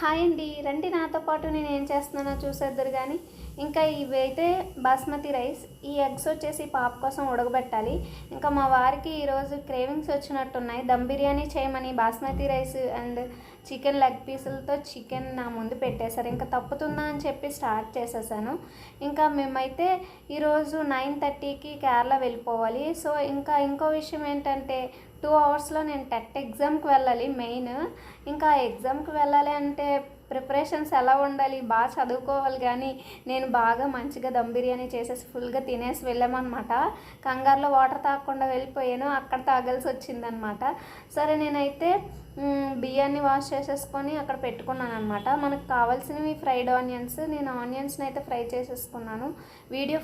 Hi అండి, రండి నాతో పాటు నేను ఏం చేస్తున్నానో చూసేద్దరు. కానీ ఇంకా ఇవైతే బాస్మతి రైస్, ఈ ఎగ్స్ వచ్చేసి పాప కోసం ఉడకబెట్టాలి. ఇంకా మా వారికి ఈరోజు క్రేవింగ్స్ వచ్చినట్టున్నాయి. దమ్ బిర్యానీ చేయమని basmati rice and chicken leg పీసులతో చికెన్ నా ముందు పెట్టేశారు. ఇంకా తప్పుతుందా అని చెప్పి స్టార్ట్ చేసేసాను. ఇంకా మేమైతే ఈరోజు 9:30కి కేరళ వెళ్ళిపోవాలి. సో ఇంకా ఇంకో విషయం ఏంటంటే 2 అవర్స్లో నేను టెట్ ఎగ్జామ్కి వెళ్ళాలి. మెయిన్ ఇంకా ఎగ్జామ్కి వెళ్ళాలి అంటే ప్రిపరేషన్స్ ఎలా ఉండాలి, బాగా చదువుకోవాలి. కానీ నేను బాగా మంచిగా దమ్ బిర్యానీ చేసేసి ఫుల్గా తినేసి వెళ్ళామన్నమాట. కంగారులో వాటర్ తాగకుండా వెళ్ళిపోయాను, అక్కడ తాగాల్సి వచ్చిందనమాట. సరే నేనైతే బియ్యాన్ని వాష్ చేసేసుకొని అక్కడ పెట్టుకున్నాను అనమాట. మనకు కావాల్సినవి ఫ్రైడ్ ఆనియన్స్, నేను ఆనియన్స్ని అయితే ఫ్రై చేసేసుకున్నాను.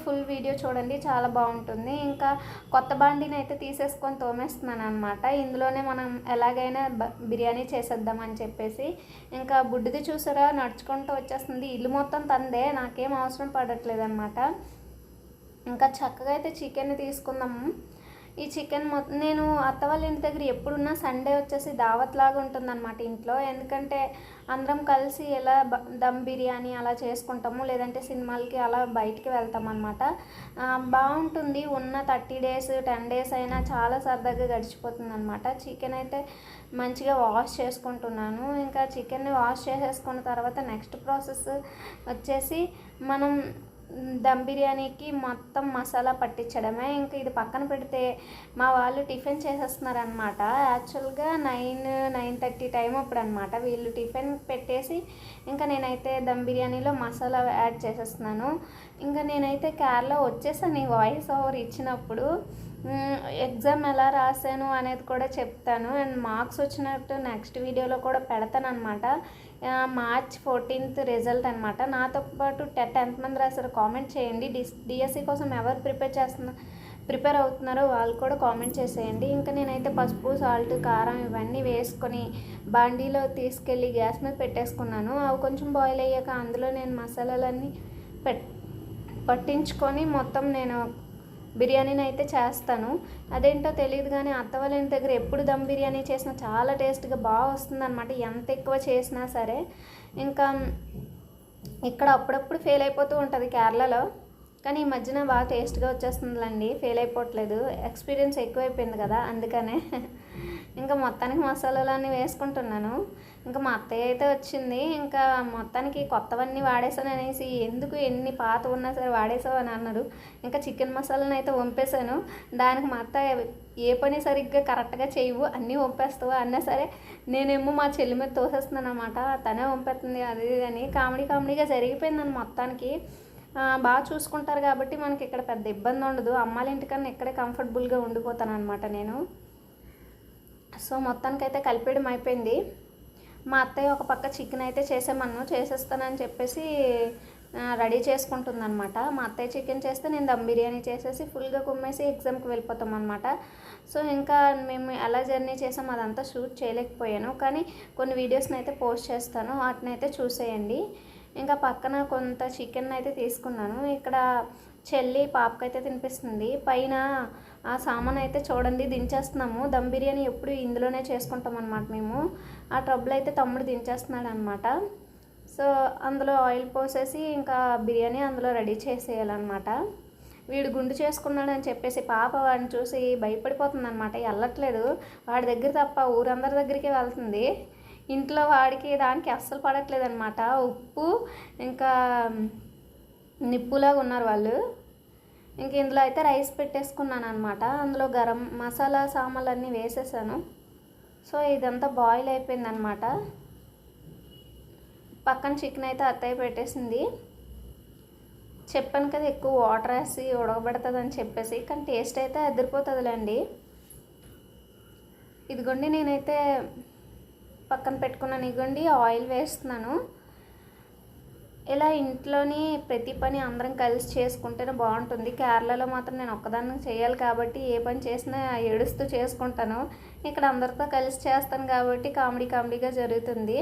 ఫుల్ వీడియో చూడండి, చాలా బాగుంటుంది. ఇంకా కొత్త బాండీని అయితే తీసేసుకొని తోమేస్తున్నాను అనమాట. ఇందులోనే మనం ఎలాగైనా బిర్యానీ చేసేద్దామని చెప్పేసి. ఇంకా బుడ్డిది చూసారా నడుచుకుంటూ వచ్చేస్తుంది. ఇల్లు మొత్తం తందే, నాకేం అవసరం పడట్లేదు అనమాట. ఇంకా చక్కగా అయితే చికెన్ తీసుకుందాము. ఈ చికెన్ నేను అత్త వాళ్ళ ఇంటి దగ్గర ఎప్పుడున్నా సండే వచ్చేసి దావత్ లాగా ఉంటుందన్నమాట ఇంట్లో. ఎందుకంటే అందరం కలిసి ఎలా దమ్ బిర్యానీ అలా చేసుకుంటాము, లేదంటే సినిమాలకి అలా బయటికి వెళ్తామన్నమాట. బాగుంటుంది. ఉన్న 30 డేస్ 10 డేస్ అయినా చాలా సరదాగా గడిచిపోతుంది అనమాట. చికెన్ అయితే మంచిగా వాష్ చేసుకుంటున్నాను. ఇంకా చికెన్ని వాష్ చేసేసుకున్న తర్వాత నెక్స్ట్ ప్రాసెస్ వచ్చేసి మనం దమ్ బిర్యానీకి మొత్తం మసాలా పట్టించడమే. ఇంకా ఇది పక్కన పెడితే మా వాళ్ళు టిఫిన్ చేసేస్తున్నారనమాట. యాక్చువల్గా 9-9:30 టైం అప్పుడు అనమాట. వీళ్ళు టిఫిన్ పెట్టేసి ఇంకా నేనైతే దమ్ బిర్యానీలో మసాలా యాడ్ చేసేస్తున్నాను. ఇంకా నేనైతే కేరళ వచ్చేసాను ఈ వాయిస్ ఓవర్ ఇచ్చినప్పుడు. ఎగ్జామ్ ఎలా రాశాను అనేది కూడా చెప్తాను. అండ్ మార్క్స్ వచ్చినట్టు నెక్స్ట్ వీడియోలో కూడా పెడతాను అనమాట. March 14th రిజల్ట్ అనమాట. నాతో పాటు టెట్ ఎంతమంది రాశారో కామెంట్ చేయండి. డిఎస్సి కోసం ఎవరు ప్రిపేర్ అవుతున్నారో వాళ్ళు కూడా కామెంట్ చేసేయండి. ఇంకా నేనైతే పసుపు, సాల్ట్, కారం ఇవన్నీ వేసుకొని బాండీలో తీసుకెళ్ళి గ్యాస్ మీద పెట్టేసుకున్నాను. అవి కొంచెం బాయిల్ అయ్యాక అందులో నేను మసాలాలన్నీ పట్టించుకొని మొత్తం నేను బిర్యానీని అయితే చేస్తాను. అదేంటో తెలియదు కానీ అత్త వాళ్ళ ఇంటి దగ్గర ఎప్పుడు దమ్ బిర్యానీ చేసినా చాలా టేస్ట్గా బాగా వస్తుందన్నమాట, ఎంత ఎక్కువ చేసినా సరే. ఇంకా ఇక్కడ అప్పుడప్పుడు ఫెయిల్ అయిపోతూ ఉంటుంది కేరళలో, కానీ ఈ మధ్యన బాగా టేస్ట్గా వచ్చేస్తుందిలేండి, ఫెయిల్ అయిపోవట్లేదు. ఎక్స్పీరియన్స్ ఎక్కువైపోయింది కదా అందుకనే. ఇంకా మొత్తానికి మసాలాలన్నీ వేసుకుంటున్నాను. ఇంకా మా అత్తయ్య అయితే వచ్చింది. ఇంకా మొత్తానికి కొత్తవన్నీ వాడేసాను అనేసి, ఎందుకు ఎన్ని పాత ఉన్నా సరే వాడేసావు అని అన్నారు. ఇంకా చికెన్ మసాలాను అయితే వంపేశాను. దానికి మా అత్తయ్య ఏ పని సరిగ్గా కరెక్ట్గా చేయవు, అన్నీ వంపేస్తావు అన్నా సరే నేనేమో మా చెల్లి మీద తోసేస్తున్నాను అనమాట. తనే వంపేస్తుంది అది అని కామెడీగా జరిగిపోయిందని మొత్తానికి. బాగా చూసుకుంటారు కాబట్టి మనకి ఇక్కడ పెద్ద ఇబ్బంది ఉండదు. అమ్మాళ్ళ ఇంటికన్నా ఇక్కడే కంఫర్టబుల్గా ఉండిపోతాను అనమాట నేను. సో మొత్తానికైతే కలిపేయడం అయిపోయింది. మా అత్తయ్య ఒక పక్క చికెన్ అయితే చేసేస్తానని చెప్పేసి రెడీ చేసుకుంటుందన్నమాట. మా అత్తయ్య చికెన్ చేస్తే నేను దమ్ బిర్యానీ చేసేసి ఫుల్గా కుమ్మేసి ఎగ్జామ్కి వెళ్ళిపోతాం అనమాట. సో ఇంకా మేము ఎలా జర్నీ చేసాం అదంతా షూట్ చేయలేకపోయాను, కానీ కొన్ని వీడియోస్ని అయితే పోస్ట్ చేస్తాను, వాటిని అయితే చూసేయండి. ఇంకా పక్కన కొంత చికెన్ అయితే తీసుకున్నాను. ఇక్కడ చెల్లి పాపకైతే తినిపిస్తుంది. పైన ఆ సామాన్ అయితే చూడండి దించేస్తున్నాము. దమ్ బిర్యానీ ఎప్పుడు ఇందులోనే చేసుకుంటాం అనమాట మేము. ఆ ట్రబుల్ అయితే తమ్ముడు దించేస్తున్నాడు అనమాట. సో అందులో ఆయిల్ పోసేసి ఇంకా బిర్యానీ అందులో రెడీ చేసేయాలన్నమాట. వీడు గుండు చేసుకున్నాడని చెప్పేసి పాప వాడిని చూసి భయపడిపోతుంది అనమాట, వెళ్ళట్లేదు. వాడి దగ్గర తప్ప ఊరందరి దగ్గరికి వెళ్తుంది. ఇంట్లో వాడికి దానికి అస్సలు పడట్లేదు అనమాట. ఉప్పు ఇంకా నిప్పులాగా ఉన్నారు వాళ్ళు. ఇంక ఇందులో అయితే రైస్ పెట్టేసుకున్నాను అనమాట. అందులో గరం మసాలా సామాన్లన్నీ వేసేసాను. సో ఇదంతా బాయిల్ అయిపోయింది అనమాట. పక్కన చికెన్ అయితే అత్తయ్య పెట్టేసింది. చెప్పాను కదా ఎక్కువ వాటర్ వేసి ఉడకబెడుతుందని చెప్పేసి, కానీ టేస్ట్ అయితే అదిరిపోతుందిలేండి. ఇదిగోండి నేనైతే పక్కన పెట్టుకున్నాను. ఇదిగోండి ఆయిల్ వేస్తున్నాను. ఇలా ఇంట్లోని ప్రతి పని అందరం కలిసి చేసుకుంటేనే బాగుంటుంది. కేరళలో మాత్రం నేను ఒక్కదాన్ని చేయాలి కాబట్టి ఏ పని చేసినా ఏడుస్తూ చేసుకుంటాను. ఇక్కడ అందరితో కలిసి చేస్తాను కాబట్టి కామెడీగా జరుగుతుంది.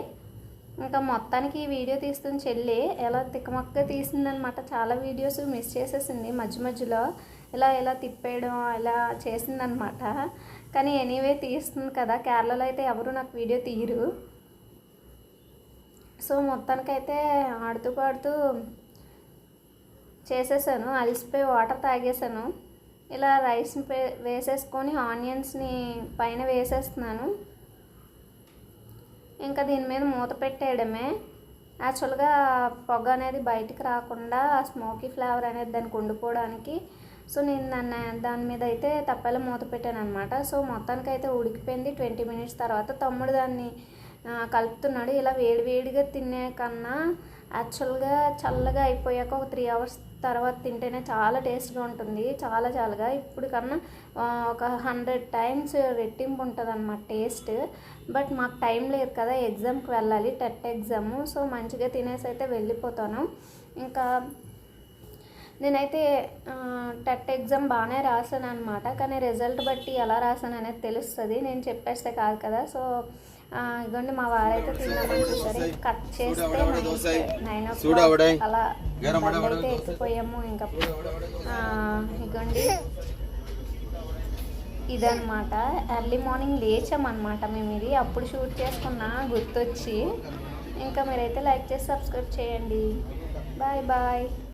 ఇంకా మొత్తానికి ఈ వీడియో తీస్తున్న చెల్లి ఎలా తిక్కమక్కగా తీసిందనమాట. చాలా వీడియోస్ మిస్ చేసేసింది మధ్యలో. ఇలా తిప్పేయడం ఇలా చేసిందనమాట. కానీ ఎనీవే తీస్తుంది కదా, కేరళలో అయితే ఎవరు నాకు వీడియో తీయరు. సో మొత్తానికైతే ఆడుతూ పాడుతూ చేసేసాను, అలసిపోయి వాటర్ తాగేసాను. ఇలా రైస్ని వేసేసుకొని ఆనియన్స్ని పైన వేసేస్తున్నాను. ఇంకా దీని మీద మూత పెట్టేయడమే. యాక్చువల్గా పొగ అనేది బయటికి రాకుండా స్మోకీ ఫ్లేవర్ అనేది దానికి ఉండిపోవడానికి సో నేను దాని మీద అయితే తప్పేలా మూత పెట్టాను అనమాట. సో మొత్తానికైతే ఉడికిపోయింది. 20 మినిట్స్ తర్వాత తమ్ముడు దాన్ని కలుపుతున్నాడు. ఇలా వేడివేడిగా తినే కన్నా యాక్చువల్గా చల్లగా అయిపోయాక ఒక 3 అవర్స్ తర్వాత తింటేనే చాలా టేస్ట్గా ఉంటుంది. చాలాగా ఇప్పుడు కన్నా ఒక 100 టైమ్స్ రెట్టింపు ఉంటుంది అన్నమాట టేస్ట్. బట్ మాకు టైం లేదు కదా, ఎగ్జామ్కి వెళ్ళాలి, టెట్ ఎగ్జామ్. సో మంచిగా తినేసి అయితే వెళ్ళిపోతాను. ఇంకా నేనైతే టెట్ ఎగ్జామ్ బాగానే రాసాను అనమాట. కానీ రిజల్ట్ బట్టి ఎలా రాసాను అనేది తెలుస్తుంది, నేను చెప్పేస్తే కాదు కదా. సో ఇదిగోండి మా వారైతే తిన్నామని చూసారు. కట్ చేస్తే 9 o'clock అలా అయితే ఎక్కిపోయాము. ఇంకా ఇదిగోండి ఇదనమాట ఎర్లీ మార్నింగ్ లేచామన్నమాట మేము. ఇది అప్పుడు షూట్ చేసుకున్నా గుర్తొచ్చి. ఇంకా మీరైతే లైక్ చేసి సబ్స్క్రైబ్ చేయండి. Bye bye.